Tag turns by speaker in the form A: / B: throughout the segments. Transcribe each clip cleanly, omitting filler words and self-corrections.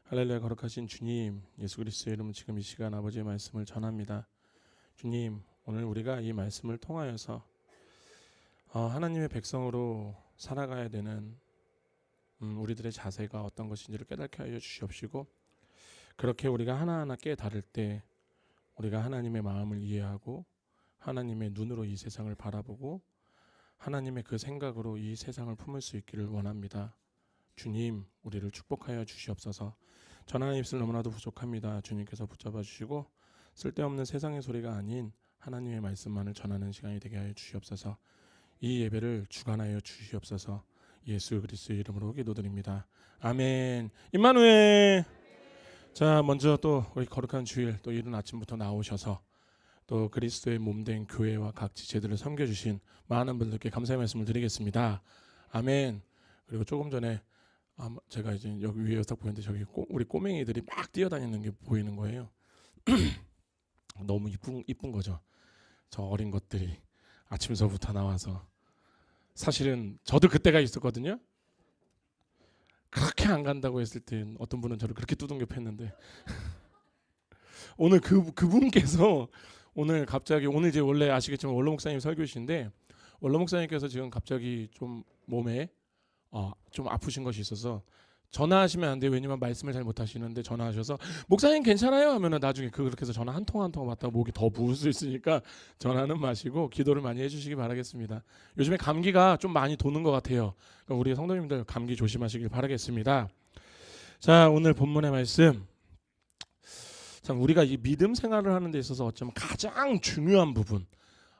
A: 할렐루야. 거룩하신 주님, 예수 그리스도의 이름으로 지금 이 시간 아버지의 말씀을 전합니다. 주님, 오늘 우리가 이 말씀을 통하여서 하나님의 백성으로 살아가야 되는 우리들의 자세가 어떤 것인지를 깨닫게 하여 주시옵시고, 그렇게 우리가 하나하나 깨달을 때 우리가 하나님의 마음을 이해하고 하나님의 눈으로 이 세상을 바라보고 하나님의 그 생각으로 이 세상을 품을 수 있기를 원합니다. 주님, 우리를 축복하여 주시옵소서. 전하는 입술 너무나도 부족합니다. 주님께서 붙잡아 주시고 쓸데없는 세상의 소리가 아닌 하나님의 말씀만을 전하는 시간이 되게 하여 주시옵소서. 이 예배를 주관하여 주시옵소서. 예수 그리스도의 이름으로 기도드립니다. 아멘. 임마누엘. 자, 먼저 또 우리 거룩한 주일 또 이른 아침부터 나오셔서 또 그리스도의 몸된 교회와 각 지체들을 섬겨주신 많은 분들께 감사의 말씀을 드리겠습니다. 아멘. 그리고 조금 전에 제가 이제 여기 위에 딱 보는데 저기 우리 꼬맹이들이 막 뛰어다니는 게 보이는 거예요. 너무 이쁜 거죠. 저 어린 것들이 아침서부터 나와서. 사실은 저도 그때가 있었거든요. 그렇게 안 간다고 했을 땐 어떤 분은 저를 그렇게 두둥겨 팼는데 오늘 그분께서 오늘 갑자기 오늘 이제 원래 아시겠지만 원로 목사님 설교신데 원로 목사님께서 지금 갑자기 좀 몸에 좀 아프신 것이 있어서 전화하시면 안 돼요. 왜냐면 말씀을 잘 못하시는데 전화하셔서 목사님 괜찮아요? 하면은 나중에 그렇게 해서 전화 한 통 한 통 받다가 목이 더 부을 수 있으니까 전화는 마시고 기도를 많이 해주시기 바라겠습니다. 요즘에 감기가 좀 많이 도는 것 같아요. 그러니까 우리 성도님들 감기 조심하시길 바라겠습니다. 자, 오늘 본문의 말씀. 참 우리가 이 믿음 생활을 하는 데 있어서 어쩌면 가장 중요한 부분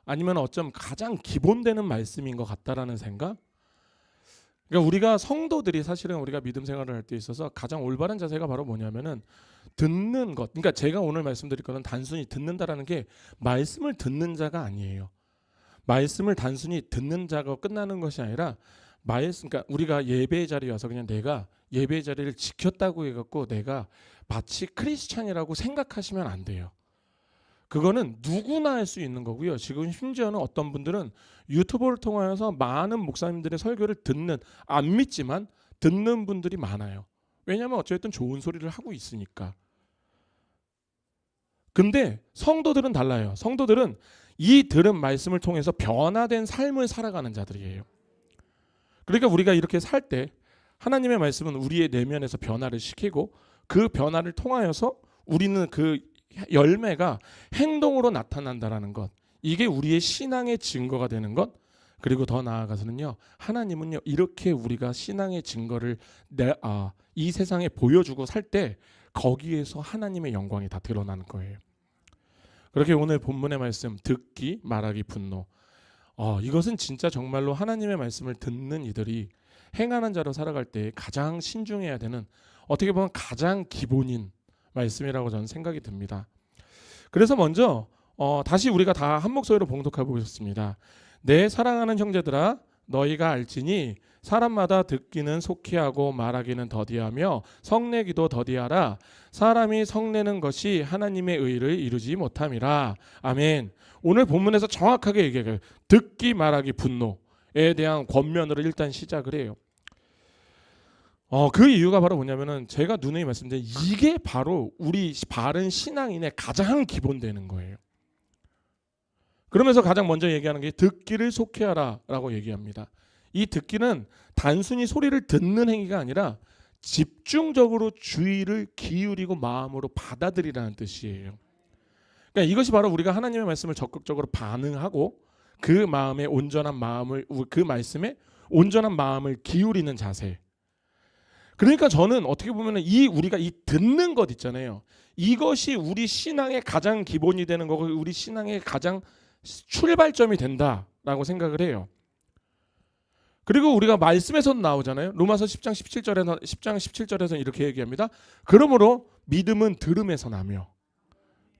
A: 아니면 어쩌면 가장 기본되는 말씀인 것 같다라는 생각. 그러니까 우리가 성도들이 사실은 우리가 믿음 생활을 할 때 있어서 가장 올바른 자세가 바로 뭐냐면은 듣는 것. 그러니까 제가 오늘 말씀드릴 거는 단순히 듣는다라는 게 말씀을 듣는 자가 아니에요. 말씀을 단순히 듣는 자가 끝나는 것이 아니라 그러니까 우리가 예배의 자리에 와서 그냥 내가 예배의 자리를 지켰다고 해갖고 내가 마치 크리스찬이라고 생각하시면 안 돼요. 그거는 누구나 할 수 있는 거고요. 지금 심지어는 어떤 분들은 유튜브를 통하여서 많은 목사님들의 설교를 안 믿지만 듣는 분들이 많아요. 왜냐하면 어쨌든 좋은 소리를 하고 있으니까. 근데 성도들은 달라요. 성도들은 이 들은 말씀을 통해서 변화된 삶을 살아가는 자들이에요. 그러니까 우리가 이렇게 살 때 하나님의 말씀은 우리의 내면에서 변화를 시키고 그 변화를 통하여서 우리는 그 열매가 행동으로 나타난다라는 것. 이게 우리의 신앙의 증거가 되는 것. 그리고 더 나아가서는요. 하나님은요. 이렇게 우리가 신앙의 증거를 이 세상에 보여주고 살 때 거기에서 하나님의 영광이 다 드러나는 거예요. 그렇게 오늘 본문의 말씀 듣기, 말하기, 분노. 이것은 진짜 정말로 하나님의 말씀을 듣는 이들이 행하는 자로 살아갈 때 가장 신중해야 되는 어떻게 보면 가장 기본인 말씀이라고 저는 생각이 듭니다. 그래서 먼저 다시 우리가 다 한 목소리로 봉독해 보겠습니다. 내 사랑하는 형제들아 너희가 알지니 사람마다 듣기는 속히 하고 말하기는 더디하며 성내기도 더디하라. 사람이 성내는 것이 하나님의 의를 이루지 못함이라. 아멘. 오늘 본문에서 정확하게 얘기해요. 듣기, 말하기, 분노에 대한 권면으로 일단 시작을 해요. 그 이유가 바로 뭐냐면은 제가 누누이 말씀드린 이게 바로 우리 바른 신앙인의 가장 기본되는 거예요. 그러면서 가장 먼저 얘기하는 게 듣기를 속히 하라라고 얘기합니다. 이 듣기는 단순히 소리를 듣는 행위가 아니라 집중적으로 주의를 기울이고 마음으로 받아들이라는 뜻이에요. 그러니까 이것이 바로 우리가 하나님의 말씀을 적극적으로 반응하고 그 마음에 온전한 마음을 그 말씀에 온전한 마음을 기울이는 자세. 그러니까 저는 어떻게 보면은 우리가 이 듣는 것 있잖아요. 이것이 우리 신앙의 가장 기본이 되는 거고 우리 신앙의 가장 출발점이 된다라고 생각을 해요. 그리고 우리가 말씀에서 나오잖아요. 로마서 10장 17절에서 이렇게 얘기합니다. 그러므로 믿음은 들음에서 나며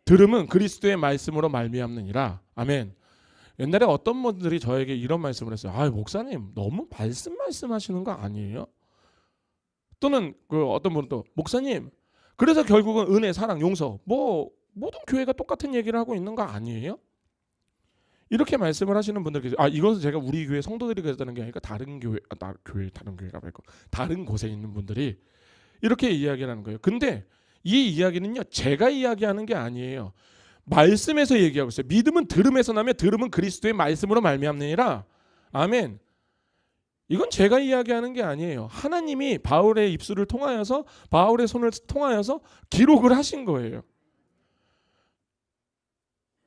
A: 들음은 그리스도의 말씀으로 말미암느니라. 아멘. 옛날에 어떤 분들이 저에게 이런 말씀을 했어요. 목사님 너무 말씀하시는 거 아니에요? 또는 어떤 분은 또 목사님 그래서 결국은 은혜, 사랑, 용서 모든 교회가 똑같은 얘기를 하고 있는 거 아니에요? 이렇게 말씀을 하시는 분들 계세요. 이것은 제가 우리 교회 성도들이 그랬다는 게 아니라 다른 교회가 말고 다른 곳에 있는 분들이 이렇게 이야기를 하는 거예요. 근데 이 이야기는요, 제가 이야기하는 게 아니에요. 말씀에서 얘기하고 있어요. 믿음은 들음에서 나며 들음은 그리스도의 말씀으로 말미암느니라. 아멘. 이건 제가 이야기하는 게 아니에요. 하나님이 바울의 입술을 통하여서, 바울의 손을 통하여서 기록을 하신 거예요.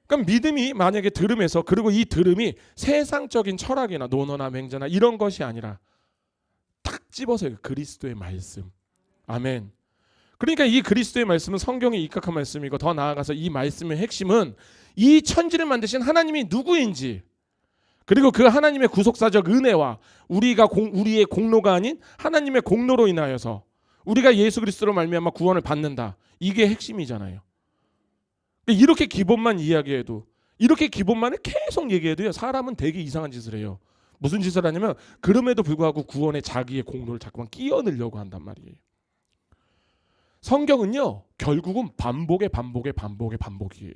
A: 그러니까 믿음이 만약에 들음에서, 그리고 이 들음이 세상적인 철학이나 논어나 맹자나 이런 것이 아니라 탁 집어서 그리스도의 말씀. 아멘. 그러니까 이 그리스도의 말씀은 성경에 입각한 말씀이고, 더 나아가서 이 말씀의 핵심은 이 천지를 만드신 하나님이 누구인지, 그리고 그 하나님의 구속사적 은혜와 우리의 공로가 아닌 하나님의 공로로 인하여서 우리가 예수 그리스도로 말미암아 구원을 받는다. 이게 핵심이잖아요. 이렇게 기본만 이야기해도, 이렇게 기본만을 계속 얘기해도요, 사람은 되게 이상한 짓을 해요. 무슨 짓을 하냐면 그럼에도 불구하고 구원에 자기의 공로를 자꾸만 끼워 넣으려고 한단 말이에요. 성경은요, 결국은 반복의 반복이에요.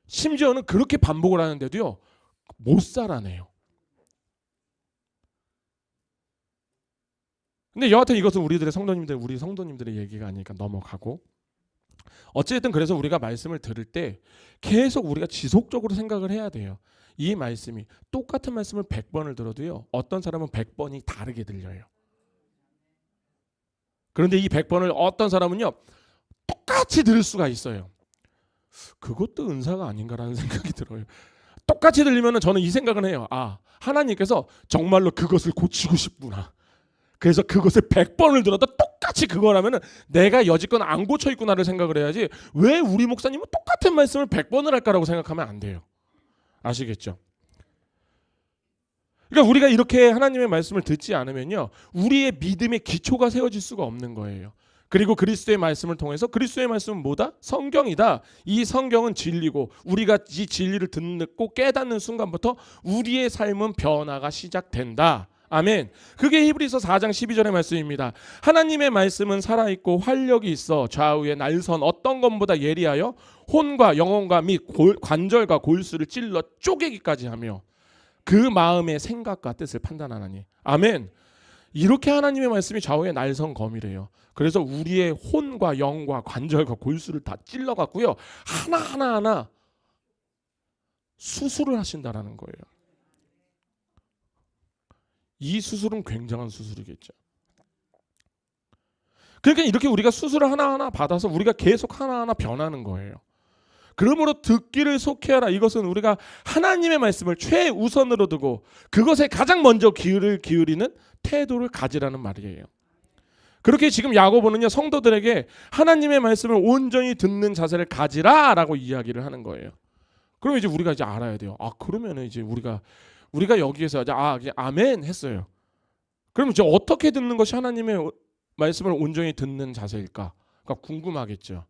A: 심지어는 그렇게 반복을 하는데도요, 못 살아내요. 근데 여하튼 이것은 우리 성도님들의 얘기가 아니니까 넘어가고, 어쨌든 그래서 우리가 말씀을 들을 때 계속 우리가 지속적으로 생각을 해야 돼요. 이 말씀이 똑같은 말씀을 100번을 들어도요, 어떤 사람은 100번이 다르게 들려요. 그런데 이 100번을 어떤 사람은요, 똑같이 들을 수가 있어요. 그것도 은사가 아닌가라는 생각이 들어요. 똑같이 들리면 저는 이 생각을 해요. 아, 하나님께서 정말로 그것을 고치고 싶구나. 그래서 그것을 100번을 들어도 똑같이 그거라면 내가 여지껏 안 고쳐 있구나를 생각을 해야지, 왜 우리 목사님은 똑같은 말씀을 100번을 할까라고 생각하면 안 돼요. 아시겠죠? 그러니까 우리가 이렇게 하나님의 말씀을 듣지 않으면요, 우리의 믿음의 기초가 세워질 수가 없는 거예요. 그리고 그리스도의 말씀을 통해서, 그리스도의 말씀은 뭐다? 성경이다. 이 성경은 진리고, 우리가 이 진리를 듣고 깨닫는 순간부터 우리의 삶은 변화가 시작된다. 아멘. 그게 히브리서 4장 12절의 말씀입니다. 하나님의 말씀은 살아있고 활력이 있어 좌우의 날선 어떤 것보다 예리하여 혼과 영혼과 및 관절과 골수를 찔러 쪼개기까지 하며 그 마음의 생각과 뜻을 판단하나니. 아멘. 이렇게 하나님의 말씀이 좌우의 날선 검이래요. 그래서 우리의 혼과 영과 관절과 골수를 다 찔러갖고요, 하나하나 수술을 하신다라는 거예요. 이 수술은 굉장한 수술이겠죠. 그러니까 이렇게 우리가 수술을 하나하나 받아서 우리가 계속 하나하나 변하는 거예요. 그러므로 듣기를 속히하라. 이것은 우리가 하나님의 말씀을 최우선으로 두고 그것에 가장 먼저 귀를 기울이는 태도를 가지라는 말이에요. 그렇게 지금 야고보는요, 성도들에게 하나님의 말씀을 온전히 듣는 자세를 가지라라고 이야기를 하는 거예요. 그럼 이제 우리가 이제 알아야 돼요. 아, 그러면은 이제 우리가 여기에서 이제 그냥 아멘 했어요. 그럼 이제 어떻게 듣는 것이 하나님의 말씀을 온전히 듣는 자세일까? 그러니까 궁금하겠죠.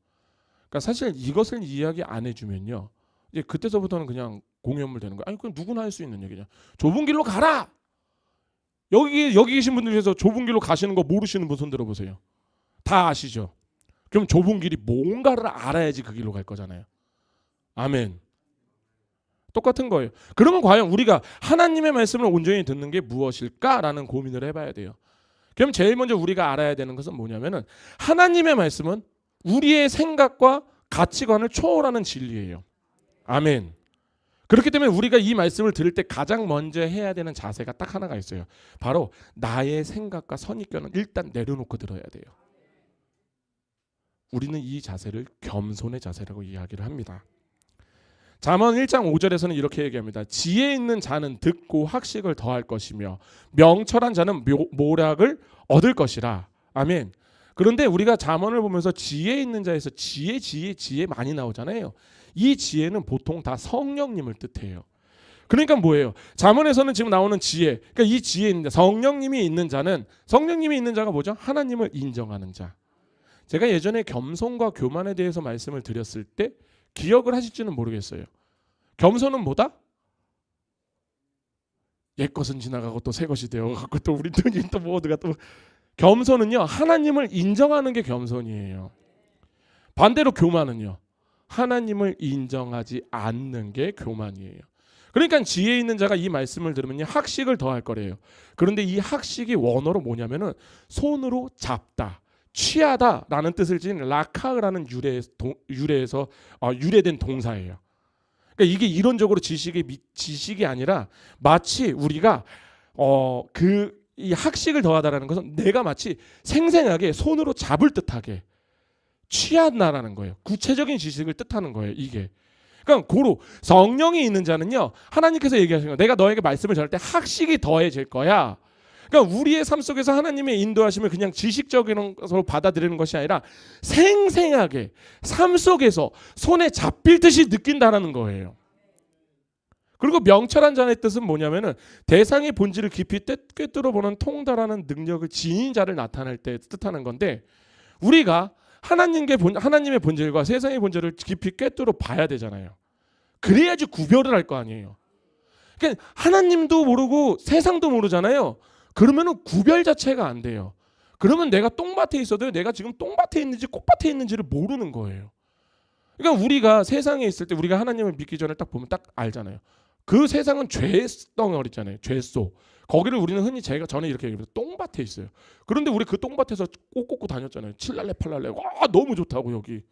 A: 그러니까 사실 이것을 이야기 안 해주면요, 이제 그때서부터는 그냥 공연물 되는 거예요. 아니, 그건 누구나 할 수 있는 얘기죠. 좁은 길로 가라. 여기 계신 분들 중에서 좁은 길로 가시는 거 모르시는 분 손 들어보세요. 다 아시죠? 그럼 좁은 길이 뭔가를 알아야지 그 길로 갈 거잖아요. 아멘. 똑같은 거예요. 그러면 과연 우리가 하나님의 말씀을 온전히 듣는 게 무엇일까라는 고민을 해봐야 돼요. 그럼 제일 먼저 우리가 알아야 되는 것은 뭐냐면은, 하나님의 말씀은 우리의 생각과 가치관을 초월하는 진리예요. 아멘. 그렇기 때문에 우리가 이 말씀을 들을 때 가장 먼저 해야 되는 자세가 딱 하나가 있어요. 바로 나의 생각과 선입견은 일단 내려놓고 들어야 돼요. 우리는 이 자세를 겸손의 자세라고 이야기를 합니다. 잠언 1장 5절에서는 이렇게 얘기합니다. 지혜 있는 자는 듣고 학식을 더할 것이며 명철한 자는 모략을 얻을 것이라. 아멘. 그런데 우리가 잠언을 보면서 지혜 있는 자에서 지혜 많이 나오잖아요. 이 지혜는 보통 다 성령님을 뜻해요. 그러니까 뭐예요? 잠언에서는 지금 나오는 지혜, 그러니까 이 지혜 있는 자, 성령님이 있는 자가 뭐죠? 하나님을 인정하는 자. 제가 예전에 겸손과 교만에 대해서 말씀을 드렸을 때 기억을 하실지는 모르겠어요. 겸손은 뭐다? 옛 것은 지나가고 또 새 것이 되어가고 또 우리 눈이 또 모두가 또. 겸손은요, 하나님을 인정하는 게 겸손이에요. 반대로 교만은요, 하나님을 인정하지 않는 게 교만이에요. 그러니까 지혜 있는 자가 이 말씀을 들으면 학식을 더할 거래요. 그런데 이 학식이 원어로 뭐냐면은 손으로 잡다, 취하다라는 뜻을 지닌 라카라는 유래에서 유래된 동사예요. 그러니까 이게 이론적으로 지식이 아니라 마치 우리가 이 학식을 더하다라는 것은 내가 마치 생생하게 손으로 잡을 듯하게 취한다라는 거예요. 구체적인 지식을 뜻하는 거예요. 이게. 그러니까 고로 성령이 있는 자는요, 하나님께서 얘기하시는 거예요. 내가 너에게 말씀을 전할 때 학식이 더해질 거야. 그러니까 우리의 삶 속에서 하나님의 인도하심을 그냥 지식적인 것으로 받아들이는 것이 아니라 생생하게 삶 속에서 손에 잡힐 듯이 느낀다라는 거예요. 그리고 명철한 자의 뜻은 뭐냐면은 대상의 본질을 깊이 꿰뚫어 보는 통달하는 능력을 지닌 자를 나타낼 때 뜻하는 건데, 우리가 하나님의 본질과 세상의 본질을 깊이 꿰뚫어 봐야 되잖아요. 그래야지 구별을 할 거 아니에요. 그러니까 하나님도 모르고 세상도 모르잖아요. 그러면은 구별 자체가 안 돼요. 그러면 내가 똥밭에 있어도 내가 지금 똥밭에 있는지 꽃밭에 있는지를 모르는 거예요. 그러니까 우리가 세상에 있을 때 우리가 하나님을 믿기 전에 딱 보면 딱 알잖아요. 그 세상은 죄 덩어리잖아요. 죄소. 거기를 우리는 흔히 전에 이렇게 얘기합니다. 똥밭에 있어요. 그런데 우리 그 똥밭에서 꽃 꽂고 다녔잖아요. 칠랄래 팔랄래. 와, 너무 좋다고 여기.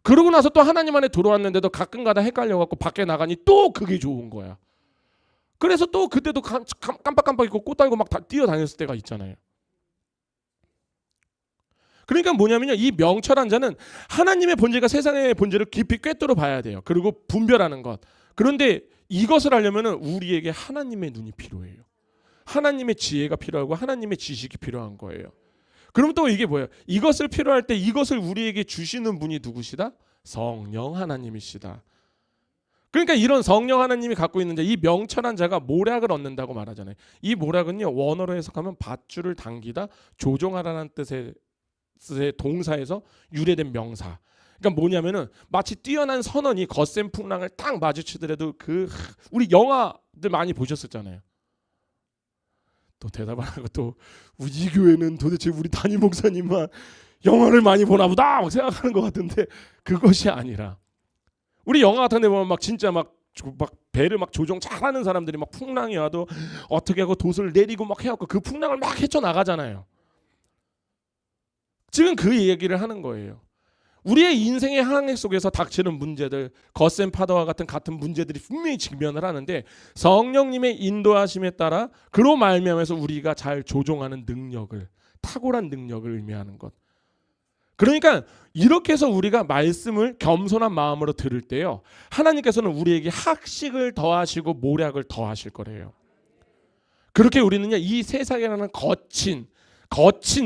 A: 그러고 나서 또 하나님 안에 들어왔는데도 가끔가다 헷갈려갖고 밖에 나가니 또 그게 좋은 거야. 그래서 또 그때도 깜빡깜빡 있고 꽃 달고 막 뛰어다녔을 때가 있잖아요. 그러니까 뭐냐면요, 이 명철한 자는 하나님의 본질과 세상의 본질을 깊이 꿰뚫어 봐야 돼요. 그리고 분별하는 것. 그런데 이것을 하려면 우리에게 하나님의 눈이 필요해요. 하나님의 지혜가 필요하고 하나님의 지식이 필요한 거예요. 그럼 또 이게 뭐예요? 이것을 필요할 때 이것을 우리에게 주시는 분이 누구시다? 성령 하나님이시다. 그러니까 이런 성령 하나님이 갖고 있는 자, 이 명철한 자가 모략을 얻는다고 말하잖아요. 이 모략은요, 원어로 해석하면 밧줄을 당기다, 조종하라는 뜻의 동사에서 유래된 명사. 그러니까 뭐냐면은 마치 뛰어난 선원이 거센 풍랑을 딱 마주치더라도 우리 영화들 많이 보셨었잖아요. 또 대답 안 하고 또 우리 교회는 도대체 우리 담임 목사님만 영화를 많이 보나 보다 막 생각하는 것 같은데, 그것이 아니라 우리 영화 같은 데 보면 막 진짜 막 배를 막 조종 잘하는 사람들이 막 풍랑이 와도 어떻게 하고 돛을 내리고 막 해갖고 그 풍랑을 막 헤쳐나가잖아요. 지금 그 얘기를 하는 거예요. 우리의 인생의 항해 속에서 닥치는 문제들, 거센 파도와 같은 문제들이 분명히 직면을 하는데, 성령님의 인도하심에 따라 그로 말미암아서 우리가 잘 조종하는 능력을, 탁월한 능력을 의미하는 것. 그러니까 이렇게 해서 우리가 말씀을 겸손한 마음으로 들을 때요, 하나님께서는 우리에게 학식을 더하시고 모략을 더하실 거래요. 그렇게 우리는요, 이 세상이라는 거친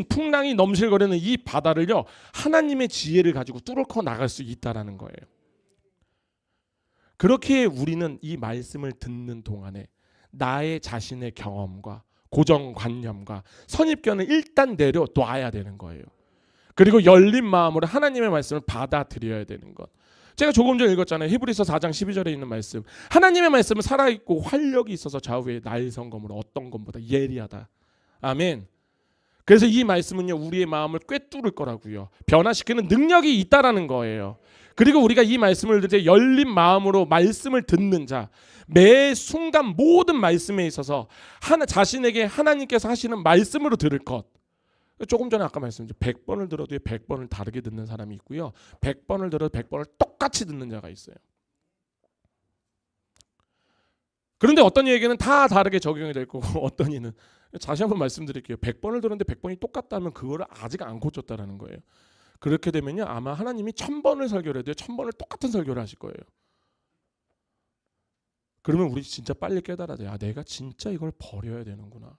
A: 풍랑이 넘실거리는 이 바다를요, 하나님의 지혜를 가지고 뚫고 나갈 수 있다라는 거예요. 그렇게 우리는 이 말씀을 듣는 동안에 나의 자신의 경험과 고정관념과 선입견을 일단 내려놔야 되는 거예요. 그리고 열린 마음으로 하나님의 말씀을 받아들여야 되는 것. 제가 조금 전에 읽었잖아요. 히브리서 4장 12절에 있는 말씀. 하나님의 말씀은 살아있고 활력이 있어서 좌우에 나의 성검으로 어떤 것보다 예리하다. 아멘. 그래서 이 말씀은요, 우리의 마음을 꿰뚫을 거라고요. 변화시키는 능력이 있다라는 거예요. 그리고 우리가 이 말씀을 들을 때 열린 마음으로 말씀을 듣는 자, 매 순간 모든 말씀에 있어서 자신에게 하나님께서 하시는 말씀으로 들을 것. 조금 전에 아까 말씀드린 100번을 들어도 100번을 다르게 듣는 사람이 있고요. 100번을 들어도 100번을 똑같이 듣는 자가 있어요. 그런데 어떤 얘기는 다 다르게 적용이 될 거고 어떤 이는, 다시 한번 말씀드릴게요. 100번을 들었는데 100번이 똑같다면 그거를 아직 안 고쳤다라는 거예요. 그렇게 되면요, 아마 하나님이 1000번을 설교를 해도 1000번을 똑같은 설교를 하실 거예요. 그러면 우리 진짜 빨리 깨달아야 돼요. 내가 진짜 이걸 버려야 되는구나.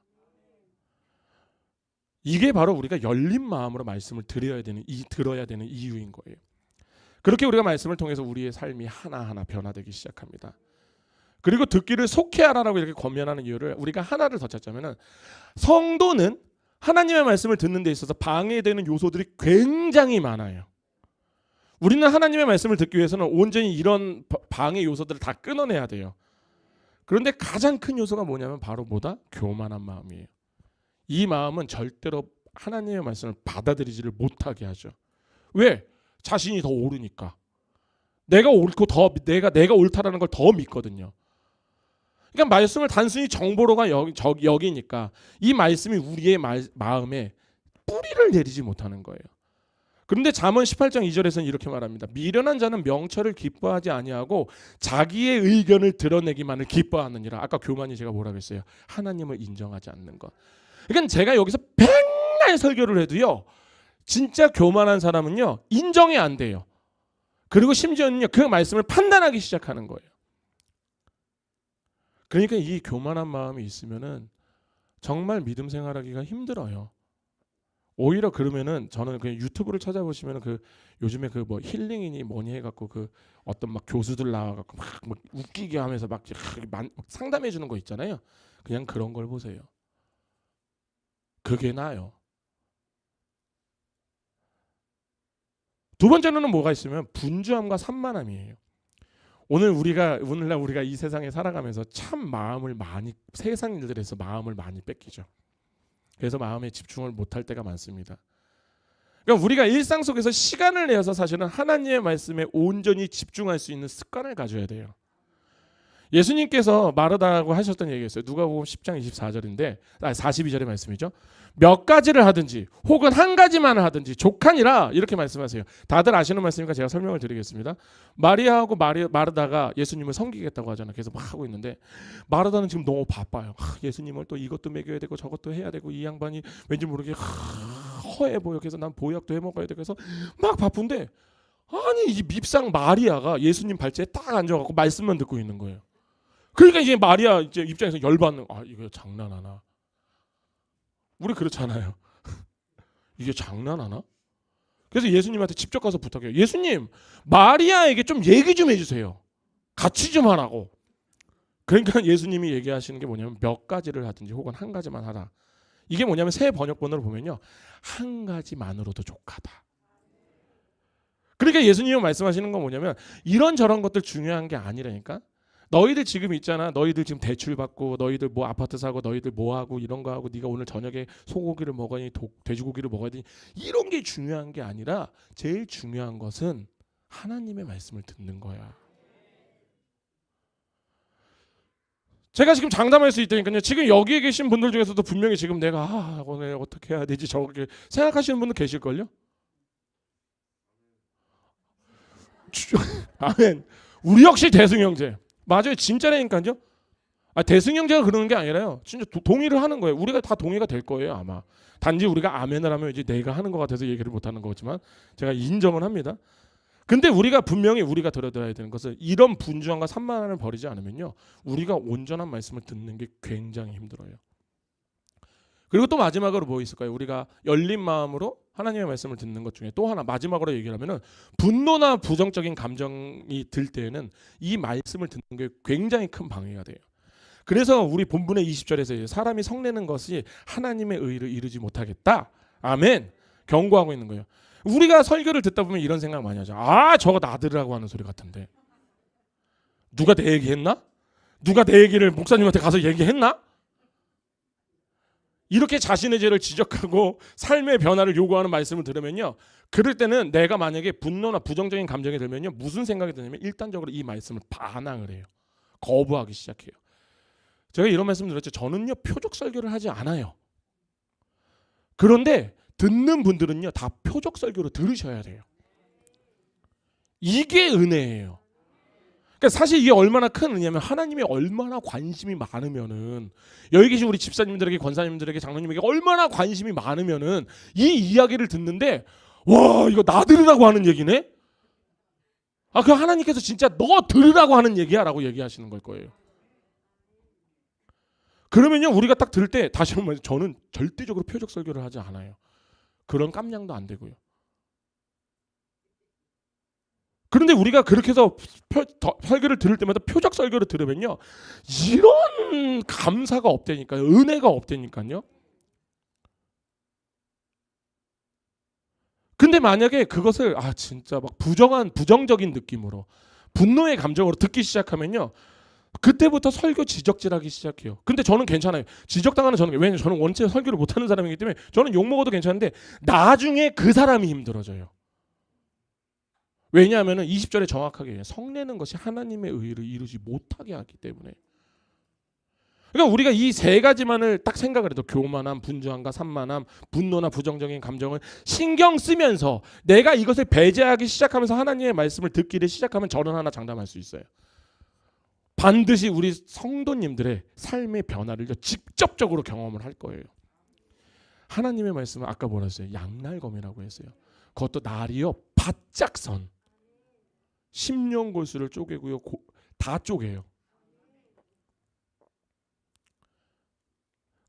A: 이게 바로 우리가 열린 마음으로 말씀을 들어야 되는 이유인 거예요. 그렇게 우리가 말씀을 통해서 우리의 삶이 하나하나 변화되기 시작합니다. 그리고 듣기를 속히하라라고 이렇게 권면하는 이유를 우리가 하나를 더 찾자면은, 성도는 하나님의 말씀을 듣는 데 있어서 방해되는 요소들이 굉장히 많아요. 우리는 하나님의 말씀을 듣기 위해서는 온전히 이런 방해 요소들을 다 끊어내야 돼요. 그런데 가장 큰 요소가 뭐냐면 바로 교만한 마음이에요. 이 마음은 절대로 하나님의 말씀을 받아들이지를 못하게 하죠. 왜? 자신이 더 옳으니까. 내가 옳고 내가 옳다라는 걸 더 믿거든요. 그러니까 말씀을 단순히 정보로가 여기니까 이 말씀이 우리의 마음에 뿌리를 내리지 못하는 거예요. 그런데 잠언 18장 2절에서는 이렇게 말합니다. 미련한 자는 명철을 기뻐하지 아니하고 자기의 의견을 드러내기만을 기뻐하느니라. 아까 교만이 제가 뭐라고 했어요? 하나님을 인정하지 않는 것. 그러니까 제가 여기서 백날 설교를 해도요, 진짜 교만한 사람은요 인정이 안 돼요. 그리고 심지어는요 그 말씀을 판단하기 시작하는 거예요. 그러니까 이 교만한 마음이 있으면은 정말 믿음 생활하기가 힘들어요. 오히려 그러면은 저는 그냥 유튜브를 찾아보시면은 그 요즘에 그 뭐 힐링이니 뭐니 해갖고 그 어떤 막 교수들 나와갖고 막 웃기게 하면서 막 상담해 주는 거 있잖아요. 그냥 그런 걸 보세요. 그게 나아요. 두 번째로는 뭐가 있으면 분주함과 산만함이에요. 오늘날 우리가 이 세상에 살아가면서 참 마음을 많이 세상 일들에서 마음을 많이 뺏기죠. 그래서 마음에 집중을 못할 때가 많습니다. 그러니까 우리가 일상 속에서 시간을 내어서 사실은 하나님의 말씀에 온전히 집중할 수 있는 습관을 가져야 돼요. 예수님께서 마르다고 하셨던 얘기가 있어요. 누가복음 10장 24절인데 42절의 말씀이죠. 몇 가지를 하든지 혹은 한 가지만 하든지 족하니라 이렇게 말씀하세요. 다들 아시는 말씀이니까 제가 설명을 드리겠습니다. 마리아하고 마르다가 예수님을 섬기겠다고 하잖아요. 그래서 막 하고 있는데 마르다는 지금 너무 바빠요. 예수님을 또 이것도 먹여야 되고 저것도 해야 되고 이 양반이 왠지 모르게 허해 보여. 그래서 난 보약도 해 먹어야 돼. 그래서 막 바쁜데 아니 이 밉상 마리아가 예수님 발치에 딱 앉아갖고 말씀만 듣고 있는 거예요. 그러니까 이제 마리아 이제 입장에서 열받는, 이거 장난하나? 우리 그렇잖아요. 이게 장난하나? 그래서 예수님한테 직접 가서 부탁해요. 예수님, 마리아에게 좀 얘기 좀 해주세요. 같이 좀 하라고. 그러니까 예수님이 얘기하시는 게 뭐냐면 몇 가지를 하든지 혹은 한 가지만 하라. 이게 뭐냐면 새 번역본으로 보면요, 한 가지만으로도 족하다. 그러니까 예수님이 말씀하시는 건 뭐냐면 이런저런 것들 중요한 게 아니라니까. 너희들 지금 있잖아. 너희들 지금 대출 받고 너희들 뭐 아파트 사고 너희들 뭐 하고 이런 거 하고 네가 오늘 저녁에 소고기를 먹으니 돼지고기를 먹어야 되니 이런 게 중요한 게 아니라 제일 중요한 것은 하나님의 말씀을 듣는 거야. 제가 지금 장담할 수 있다니까요. 지금 여기에 계신 분들 중에서도 분명히 지금 내가 오늘 어떻게 해야 되지 저렇게 생각하시는 분들 계실걸요? 아멘. 우리 역시 대승형제. 맞아요. 진짜라니까요. 대승형제가 그러는 게 아니라요. 진짜 동의를 하는 거예요. 우리가 다 동의가 될 거예요 아마. 단지 우리가 아멘을 하면 이제 내가 하는 것 같아서 얘기를 못하는 거지만 제가 인정은 합니다. 근데 우리가 분명히 우리가 들어야 되는 것은 이런 분주함과 산만함을 버리지 않으면요. 우리가 온전한 말씀을 듣는 게 굉장히 힘들어요. 그리고 또 마지막으로 뭐 있을까요? 우리가 열린 마음으로 하나님의 말씀을 듣는 것 중에 또 하나 마지막으로 얘기를 하면은 분노나 부정적인 감정이 들 때에는 이 말씀을 듣는 게 굉장히 큰 방해가 돼요. 그래서 우리 본문의 20절에서 사람이 성내는 것이 하나님의 의를 이루지 못하겠다. 아멘. 경고하고 있는 거예요. 우리가 설교를 듣다 보면 이런 생각 많이 하죠. 저거 나들으라고 하는 소리 같은데. 누가 내 얘기했나? 누가 내 얘기를 목사님한테 가서 얘기했나? 이렇게 자신의 죄를 지적하고 삶의 변화를 요구하는 말씀을 들으면요. 그럴 때는 내가 만약에 분노나 부정적인 감정이 들면요. 무슨 생각이 드냐면 일단적으로 이 말씀을 반항을 해요. 거부하기 시작해요. 제가 이런 말씀 드렸죠. 저는요. 표적 설교를 하지 않아요. 그런데 듣는 분들은요. 다 표적 설교로 들으셔야 돼요. 이게 은혜예요. 그러니까 사실 이게 얼마나 큰 은혜냐면 하나님이 얼마나 관심이 많으면은 여기 계신 우리 집사님들에게 권사님들에게 장로님에게 얼마나 관심이 많으면은 이 이야기를 듣는데 와 이거 나 들으라고 하는 얘기네. 그 하나님께서 진짜 너 들으라고 하는 얘기야라고 얘기하시는 걸 거예요. 그러면요 우리가 딱 들을 때 다시 한번 저는 절대적으로 표적 설교를 하지 않아요. 그런 깜냥도 안 되고요. 그런데 우리가 그렇게 해서 설교를 들을 때마다 표적 설교를 들으면요. 이런 감사가 없다니까요. 은혜가 없다니까요. 근데 만약에 그것을 진짜 막 부정적인 느낌으로 분노의 감정으로 듣기 시작하면요. 그때부터 설교 지적질하기 시작해요. 근데 저는 괜찮아요. 지적당하는 저는 왜냐면 저는 원체 설교를 못하는 사람이기 때문에 저는 욕먹어도 괜찮은데 나중에 그 사람이 힘들어져요. 왜냐하면 20절에 정확하게 성내는 것이 하나님의 의를 이루지 못하게 하기 때문에. 그러니까 우리가 이 세 가지만을 딱 생각을 해도 교만함, 분주함과 산만함, 분노나 부정적인 감정을 신경 쓰면서 내가 이것을 배제하기 시작하면서 하나님의 말씀을 듣기를 시작하면 저는 하나 장담할 수 있어요. 반드시 우리 성도님들의 삶의 변화를 직접적으로 경험을 할 거예요. 하나님의 말씀은 아까 뭐라 했어요? 양날검이라고 했어요. 그것도 날이요 바짝 선 십년골수를 쪼개고요. 다 쪼개요.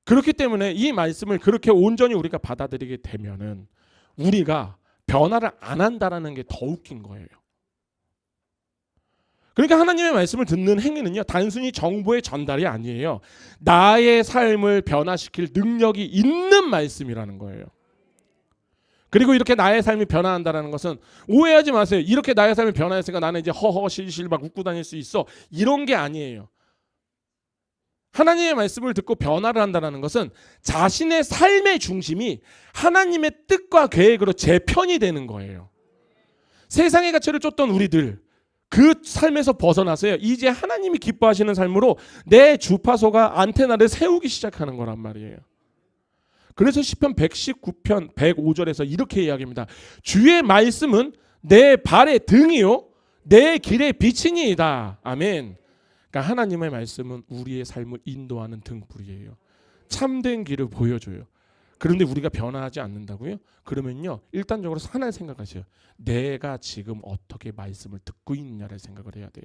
A: 그렇기 때문에 이 말씀을 그렇게 온전히 우리가 받아들이게 되면은 우리가 변화를 안 한다라는 게 더 웃긴 거예요. 그러니까 하나님의 말씀을 듣는 행위는요 단순히 정보의 전달이 아니에요. 나의 삶을 변화시킬 능력이 있는 말씀이라는 거예요. 그리고 이렇게 나의 삶이 변화한다는 것은 오해하지 마세요. 이렇게 나의 삶이 변화했으니까 나는 이제 허허실실 막 웃고 다닐 수 있어. 이런 게 아니에요. 하나님의 말씀을 듣고 변화를 한다는 것은 자신의 삶의 중심이 하나님의 뜻과 계획으로 재편이 되는 거예요. 세상의 가치를 쫓던 우리들 그 삶에서 벗어나서요. 이제 하나님이 기뻐하시는 삶으로 내 주파소가 안테나를 세우기 시작하는 거란 말이에요. 그래서 시편 119편 105절에서 이렇게 이야기합니다. 주의 말씀은 내 발의 등이요 내 길의 빛이니이다. 아멘. 그러니까 하나님의 말씀은 우리의 삶을 인도하는 등불이에요. 참된 길을 보여줘요. 그런데 우리가 변화하지 않는다고요? 그러면요 일단적으로 하나를 생각하세요. 내가 지금 어떻게 말씀을 듣고 있느냐를 생각을 해야 돼요.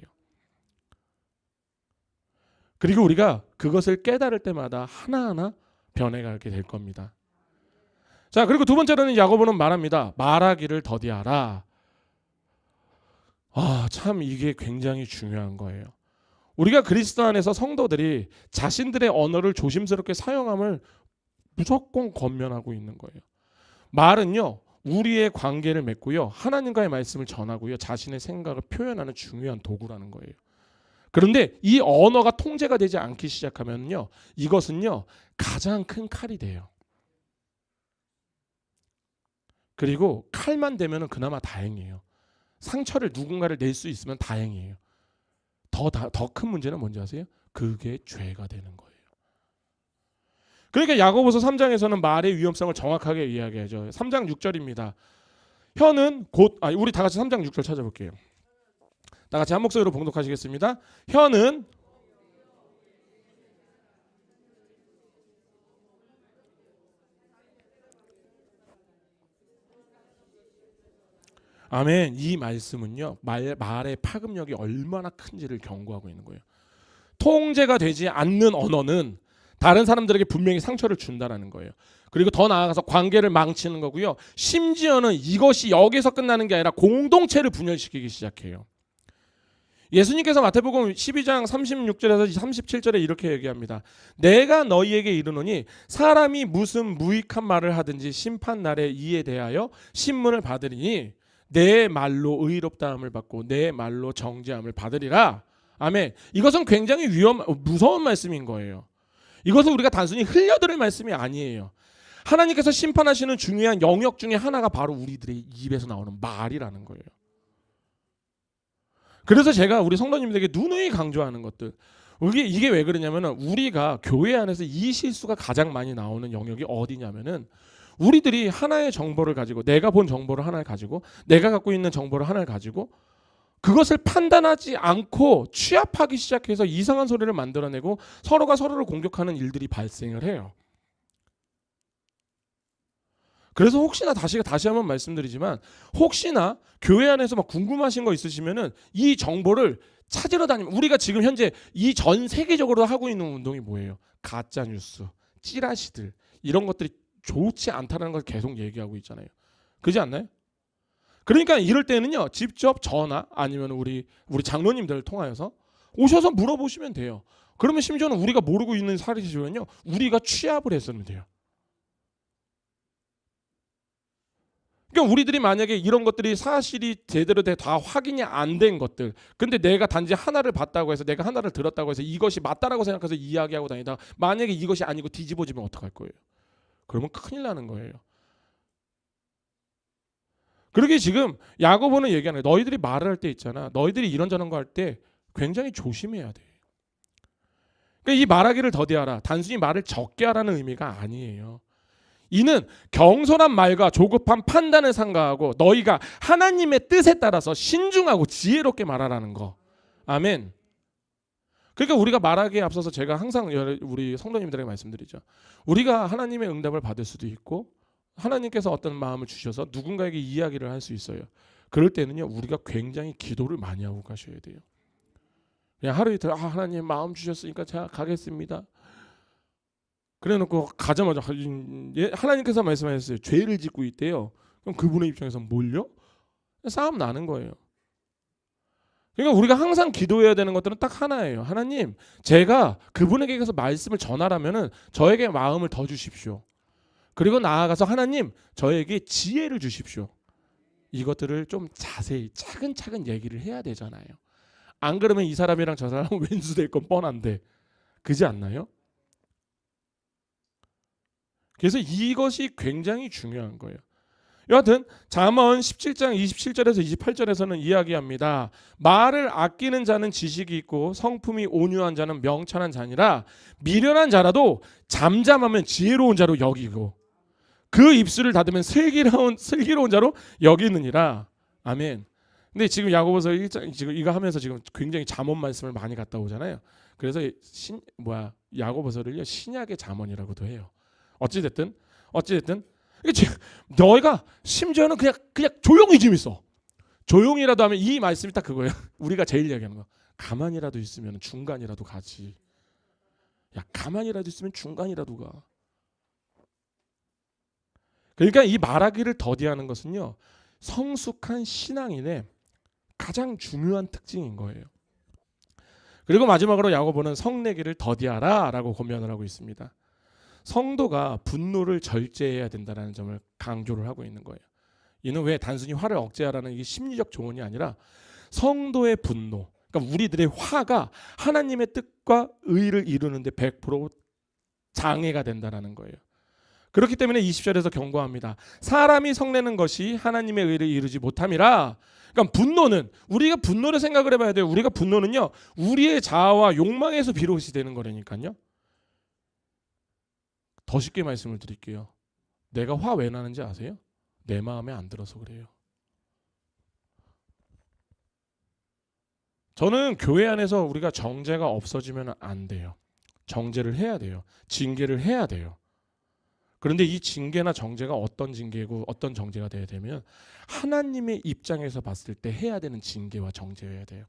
A: 그리고 우리가 그것을 깨달을 때마다 하나하나 변해가게 될 겁니다. 자, 그리고 두 번째로는 야고보는 말합니다. 말하기를 더디하라. 참 이게 굉장히 중요한 거예요. 우리가 그리스도 안에서 성도들이 자신들의 언어를 조심스럽게 사용함을 무조건 권면하고 있는 거예요. 말은요 우리의 관계를 맺고요 하나님과의 말씀을 전하고요 자신의 생각을 표현하는 중요한 도구라는 거예요. 그런데 이 언어가 통제가 되지 않기 시작하면요 이것은요 가장 큰 칼이 돼요. 그리고 칼만 되면은 그나마 다행이에요. 상처를 누군가를 낼 수 있으면 다행이에요. 더 큰 문제는 뭔지 아세요? 그게 죄가 되는 거예요. 그러니까 야고보서 3장에서는 말의 위험성을 정확하게 이야기하죠. 3장 6절입니다. 혀는 곧 우리 다 같이 3장 6절 찾아볼게요. 다 같이 한 목소리로 봉독하시겠습니다. 혀는 아멘. 이 말씀은요 말의 파급력이 얼마나 큰지를 경고하고 있는 거예요. 통제가 되지 않는 언어는 다른 사람들에게 분명히 상처를 준다라는 거예요. 그리고 더 나아가서 관계를 망치는 거고요. 심지어는 이것이 여기서 끝나는 게 아니라 공동체를 분열시키기 시작해요. 예수님께서 마태복음 12장 36절에서 37절에 이렇게 얘기합니다. 내가 너희에게 이르노니 사람이 무슨 무익한 말을 하든지 심판 날에 이에 대하여 신문을 받으리니 내 말로 의롭다함을 받고 내 말로 정죄함을 받으리라. 아멘. 이것은 굉장히 무서운 말씀인 거예요. 이것은 우리가 단순히 흘려들을 말씀이 아니에요. 하나님께서 심판하시는 중요한 영역 중에 하나가 바로 우리들의 입에서 나오는 말이라는 거예요. 그래서 제가 우리 성도님들에게 누누이 강조하는 것들 이게 왜 그러냐면은 우리가 교회 안에서 이 실수가 가장 많이 나오는 영역이 어디냐면은 우리들이 하나의 정보를 가지고 내가 본 정보를 하나를 가지고 내가 갖고 있는 정보를 하나를 가지고 그것을 판단하지 않고 취합하기 시작해서 이상한 소리를 만들어내고 서로가 서로를 공격하는 일들이 발생을 해요. 그래서 혹시나 다시 한번 말씀드리지만 혹시나 교회 안에서 막 궁금하신 거 있으시면은 이 정보를 찾으러 다니면 우리가 지금 현재 이 전 세계적으로 하고 있는 운동이 뭐예요? 가짜 뉴스, 찌라시들 이런 것들이 좋지 않다는 걸 계속 얘기하고 있잖아요. 그렇지 않나요? 그러니까 이럴 때는요 직접 전화 아니면 우리 장로님들을 통하여서 오셔서 물어보시면 돼요. 그러면 심지어는 우리가 모르고 있는 사실이면요 우리가 취합을 했으면 돼요. 그러니까 우리들이 만약에 이런 것들이 사실이 제대로 다 확인이 안 된 것들 근데 내가 단지 하나를 봤다고 해서 내가 하나를 들었다고 해서 이것이 맞다라고 생각해서 이야기하고 다니다 만약에 이것이 아니고 뒤집어지면 어떡할 거예요? 그러면 큰일 나는 거예요. 그러게 지금 야고보는 얘기하는 거예요. 너희들이 말을 할 때 있잖아. 너희들이 이런저런 거 할 때 굉장히 조심해야 돼. 그러니까 이 말하기를 더디하라 단순히 말을 적게 하라는 의미가 아니에요. 이는 경솔한 말과 조급한 판단을 삼가하고 너희가 하나님의 뜻에 따라서 신중하고 지혜롭게 말하라는 거. 아멘. 그러니까 우리가 말하기에 앞서서 제가 항상 우리 성도님들에게 말씀드리죠. 우리가 하나님의 응답을 받을 수도 있고 하나님께서 어떤 마음을 주셔서 누군가에게 이야기를 할 수 있어요. 그럴 때는요 우리가 굉장히 기도를 많이 하고 가셔야 돼요. 그냥 하루 이틀 하나님 마음 주셨으니까 제가 가겠습니다. 그래놓고 가자마자 하나님께서 말씀하셨어요. 죄를 짓고 있대요. 그럼 그분의 입장에서 뭘요? 싸움 나는 거예요. 그러니까 우리가 항상 기도해야 되는 것들은 딱 하나예요. 하나님, 제가 그분에게 가서 말씀을 전하라면은 저에게 마음을 더 주십시오. 그리고 나아가서 하나님, 저에게 지혜를 주십시오. 이것들을 좀 자세히 차근차근 얘기를 해야 되잖아요. 안 그러면 이 사람이랑 저 사람은 왼수될 건 뻔한데, 그지 않나요? 그래서 이것이 굉장히 중요한 거예요. 여하튼 잠언 17장 27절에서 28절에서는 이야기합니다. 말을 아끼는 자는 지식이 있고 성품이 온유한 자는 명철한 자니라. 미련한 자라도 잠잠하면 지혜로운 자로 여기고 그 입술을 닫으면 슬기로운 자로 여기느니라. 아멘. 근데 지금 야고보서 1장 지금 이거 하면서 지금 굉장히 잠언 말씀을 많이 갖다 오잖아요. 그래서 야고보서를요 신약의 잠언이라고도 해요. 어찌됐든 너희가 심지어는 그냥 조용히 좀 있어. 조용히라도 하면 이 말씀이 딱 그거예요. 우리가 제일 이야기하는 거. 가만히라도 있으면 중간이라도 가지. 야 가만히라도 있으면 중간이라도 가. 그러니까 이 말하기를 더디하는 것은요. 성숙한 신앙인의 가장 중요한 특징인 거예요. 그리고 마지막으로 야고보는 성내기를 더디하라 라고 권면을 하고 있습니다. 성도가 분노를 절제해야 된다는 점을 강조를 하고 있는 거예요. 이는 왜 단순히 화를 억제하라는 이게 심리적 조언이 아니라 성도의 분노, 그러니까 우리들의 화가 하나님의 뜻과 의를 이루는데 100% 장애가 된다는 거예요. 그렇기 때문에 20절에서 경고합니다. 사람이 성내는 것이 하나님의 의를 이루지 못함이라. 그러니까 분노는 우리가 분노를 생각을 해봐야 돼요. 우리가 분노는요 우리의 자아와 욕망에서 비롯이 되는 거라니까요. 더 쉽게 말씀을 드릴게요. 내가 화 왜 나는지 아세요? 내 마음에 안 들어서 그래요. 저는 교회 안에서 우리가 정죄가 없어지면 안 돼요. 정죄를 해야 돼요. 징계를 해야 돼요. 그런데 이 징계나 정죄가 어떤 징계고 어떤 정죄가 돼야 되면 하나님의 입장에서 봤을 때 해야 되는 징계와 정죄여야 돼요.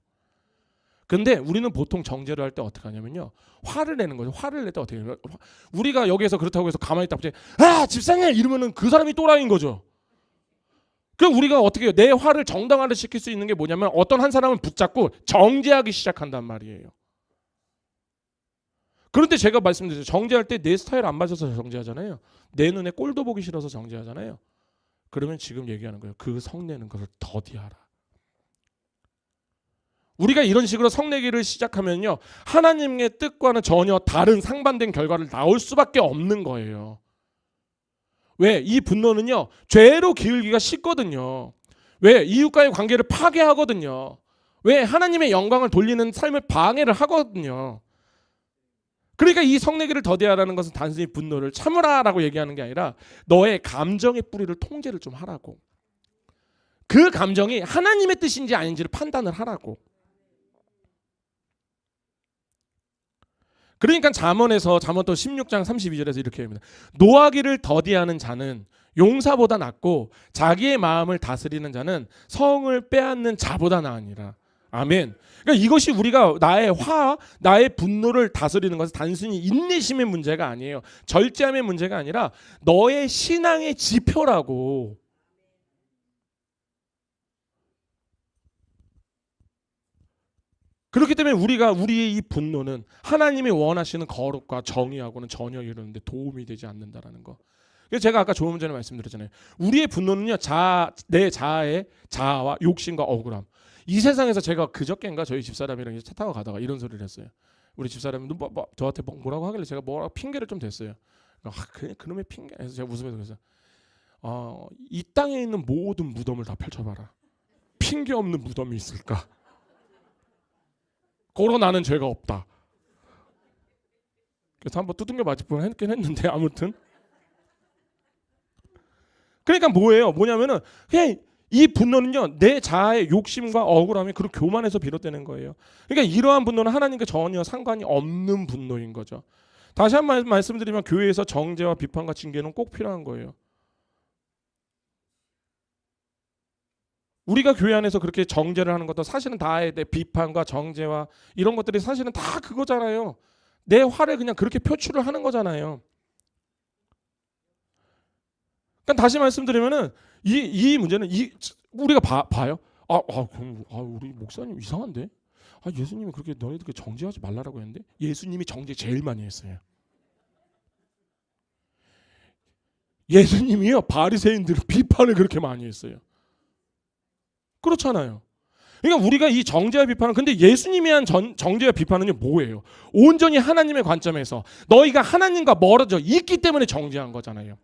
A: 근데 우리는 보통 정죄를 할 때 어떻게 하냐면요. 화를 내는 거죠. 화를 낼 때 어떻게 하냐면 우리가 여기서 그렇다고 해서 가만히 있다 보지 집사님 이러면은 그 사람이 또라이인 거죠. 그럼 우리가 어떻게 해요? 내 화를 정당화를 시킬 수 있는 게 뭐냐면 어떤 한 사람을 붙잡고 정죄하기 시작한단 말이에요. 그런데 제가 말씀드렸죠. 정죄할 때 내 스타일 안 맞아서 정죄하잖아요. 내 눈에 꼴도 보기 싫어서 정죄하잖아요. 그러면 지금 얘기하는 거예요. 그 성내는 것을 더디하라. 우리가 이런 식으로 성내기를 시작하면요. 하나님의 뜻과는 전혀 다른 상반된 결과를 나올 수밖에 없는 거예요. 왜? 이 분노는요. 죄로 기울기가 쉽거든요. 왜? 이웃과의 관계를 파괴하거든요. 왜? 하나님의 영광을 돌리는 삶을 방해를 하거든요. 그러니까 이 성내기를 더디하라는 것은 단순히 분노를 참으라라고 얘기하는 게 아니라 너의 감정의 뿌리를 통제를 좀 하라고. 그 감정이 하나님의 뜻인지 아닌지를 판단을 하라고. 그러니까 잠언에서 잠언 또 16장 32절에서 이렇게 합니다. 노하기를 더디하는 자는 용사보다 낫고 자기의 마음을 다스리는 자는 성을 빼앗는 자보다 나으니라. 아멘. 그러니까 이것이 우리가 나의 화, 나의 분노를 다스리는 것은 단순히 인내심의 문제가 아니에요. 절제함의 문제가 아니라 너의 신앙의 지표라고. 그렇기 때문에 우리의 이 분노는 하나님이 원하시는 거룩과 정의하고는 전혀 이루는데 도움이 되지 않는다라는 거. 그래서 제가 아까 조금 전에 말씀드렸잖아요. 우리의 분노는요, 내 자아의 자아와 욕심과 억울함. 이 세상에서 제가 그저께인가 저희 집사람이랑 차 타고 가다가 이런 소리를 했어요. 우리 집사람이 저한테 뭐라고 하길래 제가 뭐라고 핑계를 좀 댔어요. 그냥 그놈의 핑계. 해서 제가 웃으면서 그래서 이 땅에 있는 모든 무덤을 다 펼쳐봐라. 핑계 없는 무덤이 있을까? 고로 나는 죄가 없다. 그래서 한번 두둥겨 맞을 뻔했긴 했는데 아무튼 그러니까 뭐냐면은 그냥 이 분노는요 내 자아의 욕심과 억울함이 그런 교만에서 비롯되는 거예요. 그러니까 이러한 분노는 하나님과 전혀 상관이 없는 분노인 거죠. 다시 한 번 말씀드리면 교회에서 정죄와 비판과 징계는 꼭 필요한 거예요. 우리가 교회 안에서 그렇게 정죄를 하는 것도 사실은 다 내 비판과 정죄와 이런 것들이 사실은 다 그거잖아요. 내 화를 그냥 그렇게 표출을 하는 거잖아요. 그러니까 다시 말씀드리면은 이 문제는 우리가 봐요. 우리 목사님 이상한데? 예수님이 그렇게 너희들 정죄하지 말라라고 했는데 예수님이 정죄 제일 많이 했어요. 예수님이요 바리새인들 비판을 그렇게 많이 했어요. 그렇잖아요. 그러니까 우리가 이 정죄와 비판은 근데 예수님이 한 정죄와 비판은요 뭐예요? 온전히 하나님의 관점에서 너희가 하나님과 멀어져 있기 때문에 정죄한 거잖아요.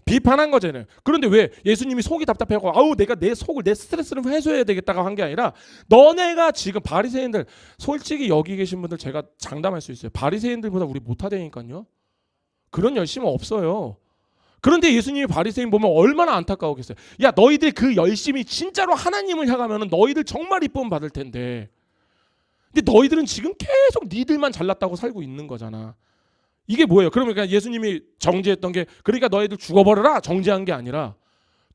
A: 비판한 거잖아요. 그런데 왜 예수님이 속이 답답해하고 내가 내 속을 내 스트레스를 해소해야 되겠다고 한 게 아니라 너네가 지금 바리새인들 솔직히 여기 계신 분들 제가 장담할 수 있어요. 바리새인들보다 우리 못하다니까요. 그런 열심은 없어요. 그런데 예수님이 바리새인 보면 얼마나 안타까우겠어요. 야 너희들 그 열심이 진짜로 하나님을 향하면 너희들 정말 이쁨 받을 텐데 근데 너희들은 지금 계속 니들만 잘났다고 살고 있는 거잖아. 이게 뭐예요? 그러니까 예수님이 정죄했던 게 그러니까 너희들 죽어버려라 정죄한 게 아니라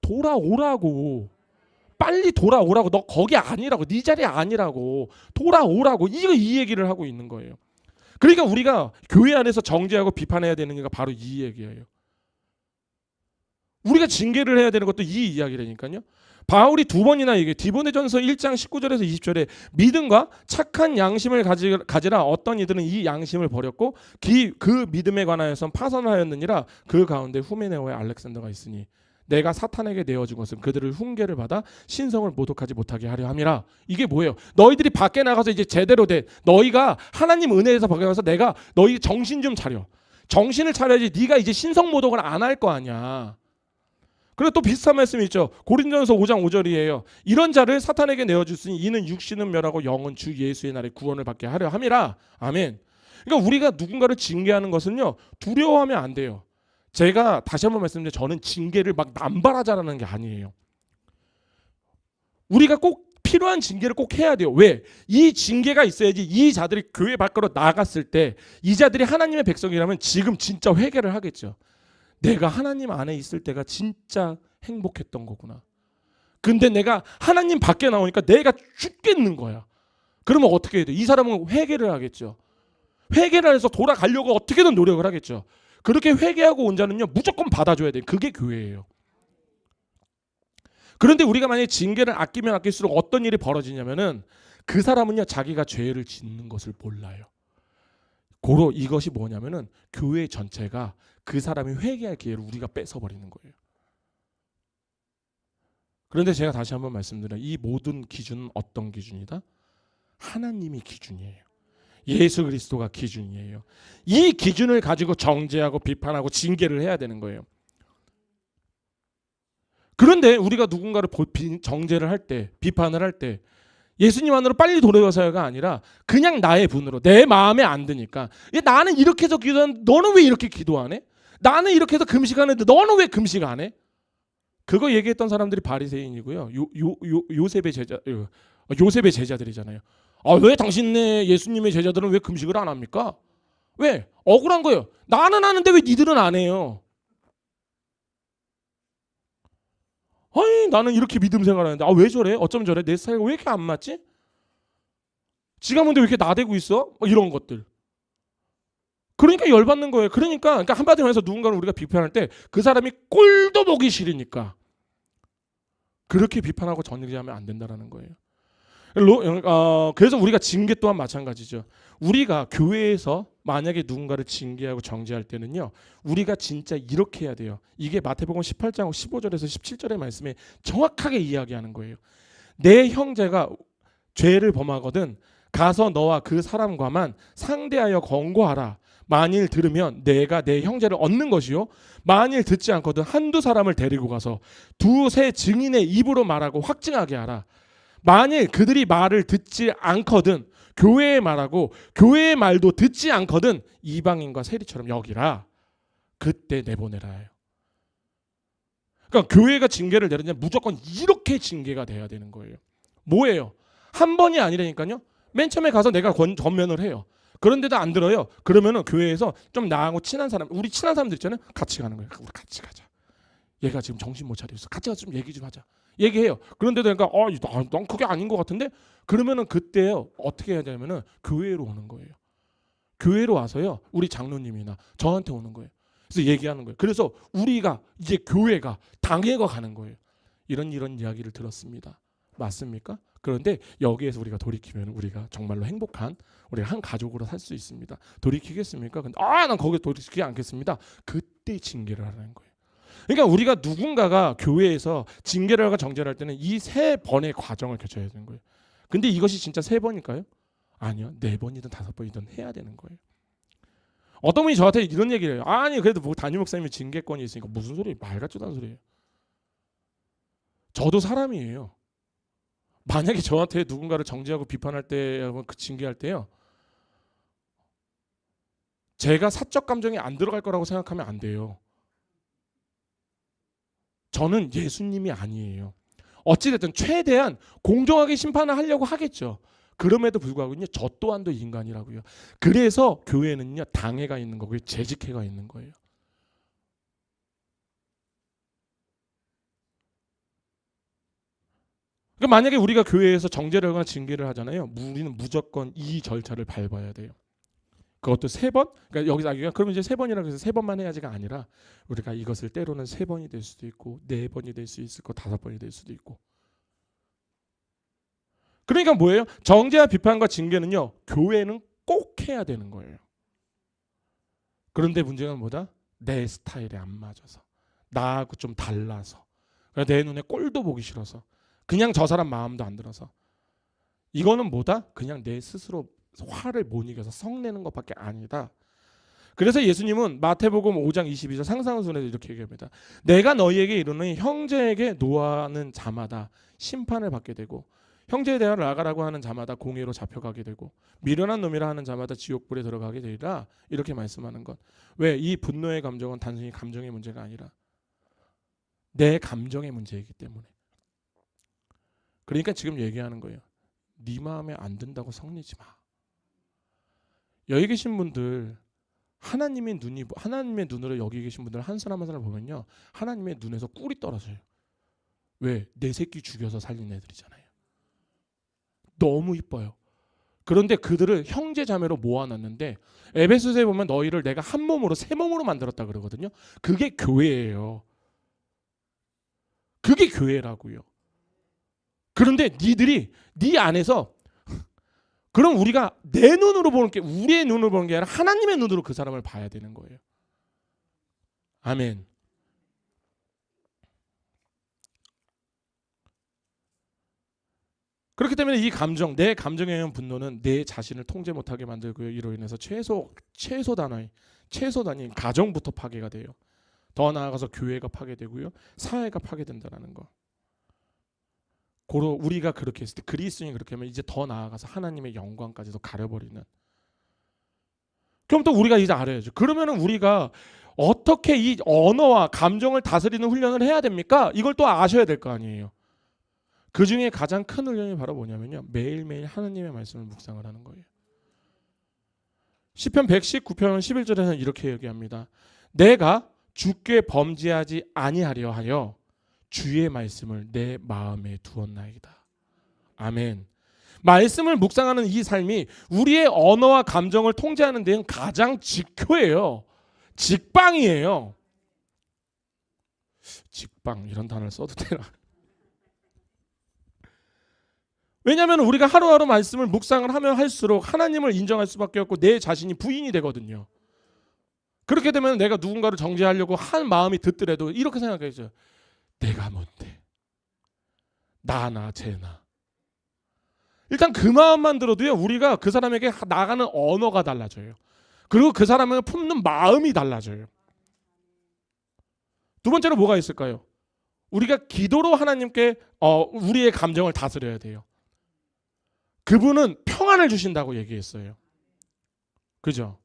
A: 돌아오라고 빨리 돌아오라고 너 거기 아니라고 네 자리 아니라고 돌아오라고 이 얘기를 하고 있는 거예요. 그러니까 우리가 교회 안에서 정죄하고 비판해야 되는 게 바로 이 얘기예요. 우리가 징계를 해야 되는 것도 이 이야기라니까요. 바울이 두 번이나 얘기해. 디모데전서 1장 19절에서 20절에 믿음과 착한 양심을 가지라 어떤 이들은 이 양심을 버렸고 그 믿음에 관하여선 파선하였느니라 그 가운데 후메네오의 알렉산더가 있으니 내가 사탄에게 내어준 것은 그들을 훈계를 받아 신성을 모독하지 못하게 하려 함이라. 이게 뭐예요? 너희들이 밖에 나가서 이제 제대로 된 너희가 하나님 은혜에서 밖에 나가서 내가 너희 정신 좀 차려. 정신을 차려야지 네가 이제 신성 모독을 안 할 거 아니야. 그리고 또 비슷한 말씀이 있죠. 고린도전서 5장 5절이에요. 이런 자를 사탄에게 내어주으니 이는 육신은 멸하고 영은 주 예수의 날에 구원을 받게 하려 함이라. 아멘. 그러니까 우리가 누군가를 징계하는 것은요 두려워하면 안 돼요. 제가 다시 한번 말씀드리면 저는 징계를 막 남발하자라는 게 아니에요. 우리가 꼭 필요한 징계를 꼭 해야 돼요. 왜? 이 징계가 있어야지 이 자들이 교회 밖으로 나갔을 때 이 자들이 하나님의 백성이라면 지금 진짜 회개를 하겠죠. 내가 하나님 안에 있을 때가 진짜 행복했던 거구나. 근데 내가 하나님 밖에 나오니까 내가 죽겠는 거야. 그러면 어떻게 해야 돼? 이 사람은 회개를 하겠죠. 회개를 해서 돌아가려고 어떻게든 노력을 하겠죠. 그렇게 회개하고 온 자는요 무조건 받아줘야 돼. 그게 교회예요. 그런데 우리가 만약에 징계를 아끼면 아낄수록 어떤 일이 벌어지냐면은 그 사람은요 자기가 죄를 짓는 것을 몰라요. 고로 이것이 뭐냐면은 교회 전체가 그 사람이 회개할 기회를 우리가 뺏어버리는 거예요. 그런데 제가 다시 한번 말씀드려요. 이 모든 기준은 어떤 기준이다? 하나님이 기준이에요. 예수 그리스도가 기준이에요. 이 기준을 가지고 정죄하고 비판하고 징계를 해야 되는 거예요. 그런데 우리가 누군가를 정죄를 할 때, 비판을 할 때 예수님 안으로 빨리 돌아와서가 아니라 그냥 나의 분으로 내 마음에 안 드니까 나는 이렇게 해서 기도하는데 너는 왜 이렇게 기도 안 해? 나는 이렇게 해서 금식하는데 너는 왜 금식 안 해? 그거 얘기했던 사람들이 바리새인이고요. 요셉의 제자들이잖아요. 왜 당신네 예수님의 제자들은 왜 금식을 안 합니까? 왜? 억울한 거예요. 나는 하는데 왜 니들은 안 해요? 나는 이렇게 믿음 생활하는데 왜 저래? 어쩜 저래? 내 스타일과 왜 이렇게 안 맞지? 지가 뭔데 왜 이렇게 나대고 있어? 이런 것들. 그러니까 열받는 거예요. 그러니까 한마디로 해서 누군가를 우리가 비판할 때 그 사람이 꼴도 보기 싫으니까 그렇게 비판하고 정죄하면 안 된다라는 거예요. 그래서 우리가 징계 또한 마찬가지죠. 우리가 교회에서 만약에 누군가를 징계하고 정죄할 때는요. 우리가 진짜 이렇게 해야 돼요. 이게 마태복음 18장 15절에서 17절의 말씀에 정확하게 이야기하는 거예요. 내 형제가 죄를 범하거든 가서 너와 그 사람과만 상대하여 권고하라. 만일 들으면 내가 내 형제를 얻는 것이요 만일 듣지 않거든 한두 사람을 데리고 가서 두세 증인의 입으로 말하고 확증하게 하라. 만일 그들이 말을 듣지 않거든 교회의 말하고 교회의 말도 듣지 않거든 이방인과 세리처럼 여기라. 그때 내보내라예요. 그러니까 교회가 징계를 내리면 무조건 이렇게 징계가 돼야 되는 거예요. 뭐예요? 한 번이 아니라니까요. 맨 처음에 가서 내가 권면을 해요. 그런데도 안 들어요. 그러면은 교회에서 좀 나하고 친한 사람, 우리 친한 사람들 있잖아요. 같이 가는 거예요. 우리 같이 가자. 얘가 지금 정신 못 차리고 있어. 같이 가서 좀 얘기 좀 하자. 얘기해요. 그런데도 그러니까 넌 그게 아닌 것 같은데? 그러면은 그때요. 어떻게 해야 되냐면은 교회로 오는 거예요. 교회로 와서요. 우리 장로님이나 저한테 오는 거예요. 그래서 얘기하는 거예요. 그래서 우리가 이제 교회가 당회가 가는 거예요. 이런 이야기를 들었습니다. 맞습니까? 그런데 여기에서 우리가 돌이키면 우리가 정말로 행복한 우리가 한 가족으로 살 수 있습니다. 돌이키겠습니까? 근데 난 거기에 돌이키지 않겠습니다. 그때 징계를 하라는 거예요. 그러니까 우리가 누군가가 교회에서 징계를 하고 정죄를 할 때는 이 3번의 과정을 거쳐야 되는 거예요. 근데 이것이 진짜 3번일까요? 아니요. 4번이든 5번이든 해야 되는 거예요. 어떤 분이 저한테 이런 얘기를 해요. 아니 그래도 뭐 담임 목사님이 징계권이 있으니까 무슨 소리, 말 같지도 않은 소리예요. 저도 사람이에요. 만약에 저한테 누군가를 정죄하고 비판할 때, 그 징계할 때요, 제가 사적 감정이 안 들어갈 거라고 생각하면 안 돼요. 저는 예수님이 아니에요. 어찌됐든 최대한 공정하게 심판을 하려고 하겠죠. 그럼에도 불구하고요, 저 또한도 인간이라고요. 그래서 교회는요, 당회가 있는 거고요, 재직회가 있는 거예요. 그러니까 만약에 우리가 교회에서 정죄를 하거나 징계를 하잖아요. 우리는 무조건 이 절차를 밟아야 돼요. 그것도 3번? 그러니까 여기서 그러면 이제 3번이라고 해서 3번만 해야지가 아니라 우리가 이것을 때로는 3번이 될 수도 있고 4번이 될 수 있을 거 5번이 될 수도 있고. 그러니까 뭐예요? 정죄와 비판과 징계는요. 교회는 꼭 해야 되는 거예요. 그런데 문제는 뭐다? 내 스타일에 안 맞아서. 나하고 좀 달라서. 내 눈에 꼴도 보기 싫어서. 그냥 저 사람 마음도 안 들어서. 이거는 뭐다? 그냥 내 스스로 화를 못 이겨서 성내는 것밖에 아니다. 그래서 예수님은 마태복음 5장 22절 상상훈순에서 이렇게 얘기합니다. 내가 너희에게 이르노니 형제에게 노하는 자마다 심판을 받게 되고 형제에 대하여 나가라고 하는 자마다 공회로 잡혀가게 되고 미련한 놈이라 하는 자마다 지옥불에 들어가게 되리라. 이렇게 말씀하는 것. 왜? 이 분노의 감정은 단순히 감정의 문제가 아니라 내 감정의 문제이기 때문에. 그러니까 지금 얘기하는 거예요. 네 마음에 안 든다고 성내지 마. 여기 계신 분들 하나님의 눈으로 여기 계신 분들 한 사람 한 사람 보면요. 하나님의 눈에서 꿀이 떨어져요. 왜? 내 새끼 죽여서 살린 애들이잖아요. 너무 이뻐요. 그런데 그들을 형제 자매로 모아놨는데 에베소서에 보면 너희를 내가 한 몸으로 새 몸으로 만들었다 그러거든요. 그게 교회예요. 그게 교회라고요. 그런데 니들이 네 안에서 그럼 우리가 내 눈으로 보는 게 우리의 눈으로 보는 게 아니라 하나님의 눈으로 그 사람을 봐야 되는 거예요. 아멘. 그렇기 때문에 이 감정, 내 감정에 의한 분노는 내 자신을 통제 못하게 만들고요. 이로 인해서 최소 단위 가정부터 파괴가 돼요. 더 나아가서 교회가 파괴되고요. 사회가 파괴된다는 거. 고로 우리가 그렇게 했을 때 그리스도인이 그렇게 하면 이제 더 나아가서 하나님의 영광까지도 가려버리는. 그럼 또 우리가 이제 알아야죠. 그러면은 우리가 어떻게 이 언어와 감정을 다스리는 훈련을 해야 됩니까? 이걸 또 아셔야 될 거 아니에요. 그 중에 가장 큰 훈련이 바로 뭐냐면요. 매일매일 하나님의 말씀을 묵상을 하는 거예요. 시편 119편 11절에는 이렇게 얘기합니다. 내가 주께 범죄하지 아니하려 하여 주의 말씀을 내 마음에 두었나이다. 아멘. 말씀을 묵상하는 이 삶이 우리의 언어와 감정을 통제하는 데는 가장 직효예요. 직방이에요. 직방 이런 단어를 써도 되나? 왜냐하면 우리가 하루하루 말씀을 묵상을 하면 할수록 하나님을 인정할 수밖에 없고 내 자신이 부인이 되거든요. 그렇게 되면 내가 누군가를 정죄하려고 한 마음이 듣더라도 이렇게 생각해야죠. 내가 뭔데? 나나 쟤나. 일단 그 마음만 들어도요. 우리가 그 사람에게 나가는 언어가 달라져요. 그리고 그 사람을 품는 마음이 달라져요. 두 번째로 뭐가 있을까요? 우리가 기도로 하나님께 우리의 감정을 다스려야 돼요. 그분은 평안을 주신다고 얘기했어요. 그죠?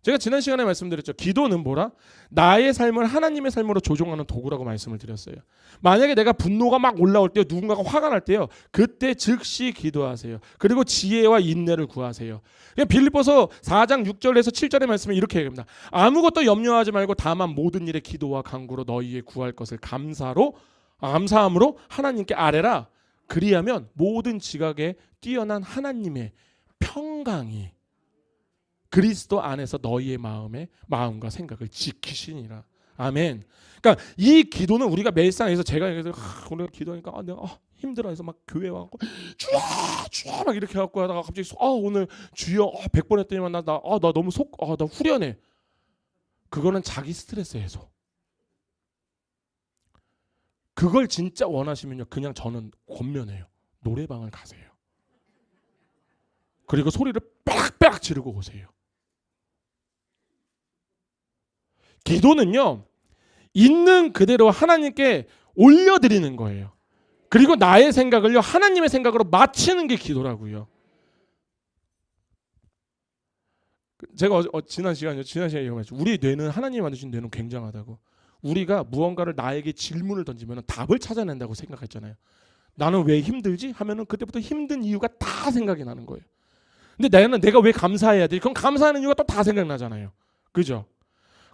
A: 제가 지난 시간에 말씀드렸죠. 기도는 뭐라? 나의 삶을 하나님의 삶으로 조종하는 도구라고 말씀을 드렸어요. 만약에 내가 분노가 막 올라올 때, 누군가가 화가 날 때요, 그때 즉시 기도하세요. 그리고 지혜와 인내를 구하세요. 빌립보서 4장 6절에서 7절의 말씀은 이렇게 얘기합니다. 아무것도 염려하지 말고 다만 모든 일에 기도와 간구로 너희의 구할 것을 감사함으로 하나님께 아뢰라. 그리하면 모든 지각에 뛰어난 하나님의 평강이 그리스도 안에서 너희의 마음과 생각을 지키시니라. 아멘. 그러니까 이 기도는 우리가 매일상에서 제가 우리가 기도하니까 내가 힘들어해서 막 교회 와서 주여 막 이렇게 갖고 하다가 갑자기 오늘 주여 100번 했더니만 나 너무 나 후련해. 그거는 자기 스트레스 해소. 그걸 진짜 원하시면요, 그냥 저는 권면해요. 노래방을 가세요. 그리고 소리를 빽빽 지르고 오세요. 기도는요, 있는 그대로 하나님께 올려드리는 거예요. 그리고 나의 생각을요, 하나님의 생각으로 맞추는 게 기도라고요. 제가 지난 시간에 얘기했죠. 우리 뇌는, 하나님이 만드신 뇌는 굉장하다고. 우리가 무언가를 나에게 질문을 던지면 답을 찾아낸다고 생각했잖아요. 나는 왜 힘들지? 하면은 그때부터 힘든 이유가 다 생각이 나는 거예요. 근데 내가 왜 감사해야 돼? 그럼 감사하는 이유가 또 다 생각나잖아요. 그죠?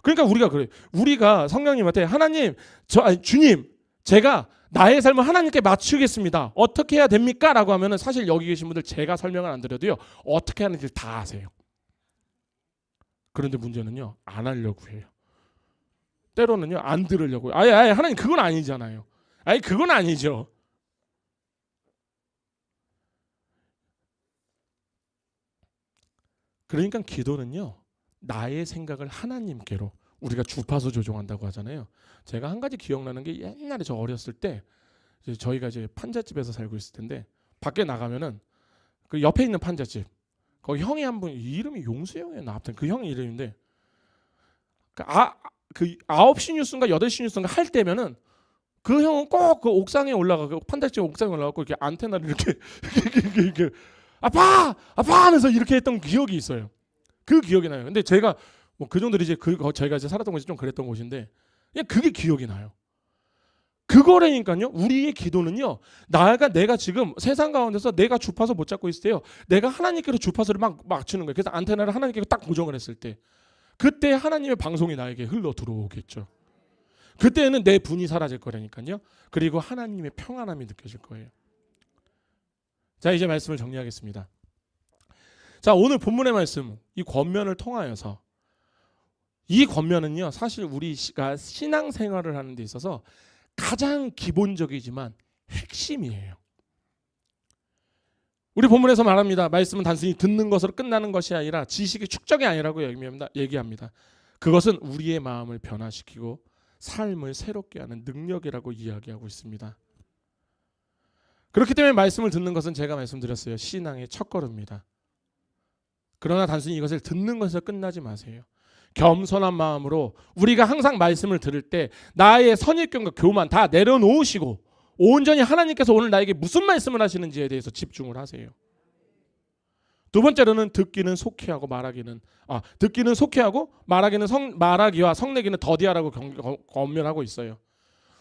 A: 그러니까 우리가 그래. 우리가 성령님한테 주님, 제가 나의 삶을 하나님께 맞추겠습니다. 어떻게 해야 됩니까? 라고 하면은 사실 여기 계신 분들 제가 설명을 안 드려도요, 어떻게 하는지 다 아세요. 그런데 문제는요, 안 하려고 해요. 때로는요, 안 들으려고. 아예 하나님 그건 아니잖아요. 그건 아니죠. 그러니까 기도는요, 나의 생각을 하나님께로, 우리가 주파수 조종한다고 하잖아요. 제가 한 가지 기억나는 게, 옛날에 저 어렸을 때 저희가 이제 판잣집에서 살고 있을 텐데, 밖에 나가면은 그 옆에 있는 판잣집, 거기 형이 한 분, 이름이 용수 형이었나, 아무튼 그 형 이름인데, 그 9시 뉴스인가 8시 뉴스인가 할 때면은 그 형은 꼭 그 옥상에 올라가고, 판잣집 옥상에 올라가고 이렇게 안테나를 이렇게 아빠 하면서 이렇게 했던 기억이 있어요. 그 기억이 나요. 근데 제가 뭐 그 정도 이제 저희가 이제 살았던 곳이 좀 그랬던 곳인데, 그냥 그게 기억이 나요. 그거라니까요. 우리의 기도는요, 내가 지금 세상 가운데서 내가 주파수 못 잡고 있을 때요, 내가 하나님께로 주파수를 막 맞추는 거예요. 그래서 안테나를 하나님께 딱 고정을 했을 때, 그때 하나님의 방송이 나에게 흘러 들어오겠죠. 그때는 내 분이 사라질 거라니까요. 그리고 하나님의 평안함이 느껴질 거예요. 자, 이제 말씀을 정리하겠습니다. 자, 오늘 본문의 말씀, 이 권면을 통하여서, 이 권면은요, 사실 우리가 신앙생활을 하는 데 있어서 가장 기본적이지만 핵심이에요. 우리 본문에서 말합니다. 말씀은 단순히 듣는 것으로 끝나는 것이 아니라 지식의 축적이 아니라고 얘기합니다. 그것은 우리의 마음을 변화시키고 삶을 새롭게 하는 능력이라고 이야기하고 있습니다. 그렇기 때문에 말씀을 듣는 것은, 제가 말씀드렸어요, 신앙의 첫걸음입니다. 그러나 단순히 이것을 듣는 것에서 끝나지 마세요. 겸손한 마음으로 우리가 항상 말씀을 들을 때 나의 선입견과 교만 다 내려놓으시고 온전히 하나님께서 오늘 나에게 무슨 말씀을 하시는지에 대해서 집중을 하세요. 두 번째로는 듣기는 속히하고 말하기와 성내기는 더디하라고 권면하고 있어요.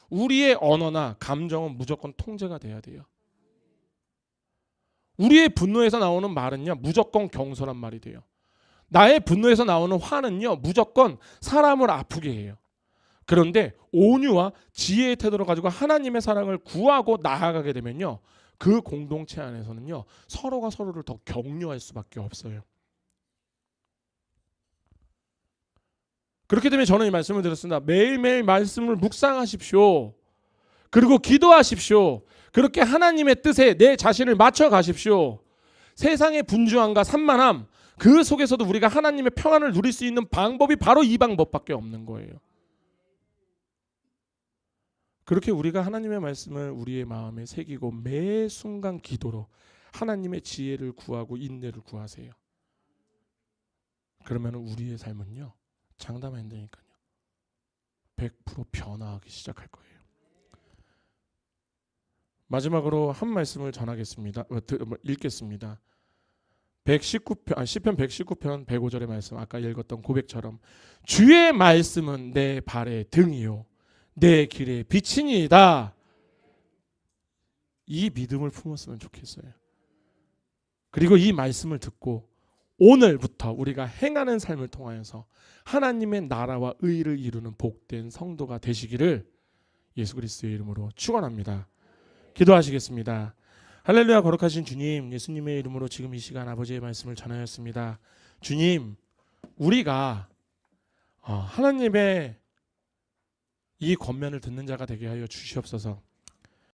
A: 우리의 언어나 감정은 무조건 통제가 돼야 돼요. 우리의 분노에서 나오는 말은요, 무조건 경솔한 말이 돼요. 나의 분노에서 나오는 화는요, 무조건 사람을 아프게 해요. 그런데 온유와 지혜의 태도를 가지고 하나님의 사랑을 구하고 나아가게 되면요, 그 공동체 안에서는요, 서로가 서로를 더 격려할 수밖에 없어요. 그렇기 때문에 저는 이 말씀을 드렸습니다. 매일매일 말씀을 묵상하십시오. 그리고 기도하십시오. 그렇게 하나님의 뜻에 내 자신을 맞춰 가십시오. 세상의 분주함과 산만함, 그 속에서도 우리가 하나님의 평안을 누릴 수 있는 방법이 바로 이 방법밖에 없는 거예요. 그렇게 우리가 하나님의 말씀을 우리의 마음에 새기고 매 순간 기도로 하나님의 지혜를 구하고 인내를 구하세요. 그러면 우리의 삶은요, 장담 안 되니까요, 100% 변화하기 시작할 거예요. 마지막으로 한 말씀을 전하겠습니다. 읽겠습니다. 119편 시편 119편 105절의 말씀, 아까 읽었던 고백처럼 주의 말씀은 내 발의 등이요 내 길의 빛이니이다. 이 믿음을 품었으면 좋겠어요. 그리고 이 말씀을 듣고 오늘부터 우리가 행하는 삶을 통하여서 하나님의 나라와 의를 이루는 복된 성도가 되시기를 예수 그리스도의 이름으로 축원합니다. 기도하시겠습니다. 할렐루야. 거룩하신 주님, 예수님의 이름으로 지금 이 시간 아버지의 말씀을 전하였습니다. 주님, 우리가 하나님의 이 권면을 듣는 자가 되게 하여 주시옵소서.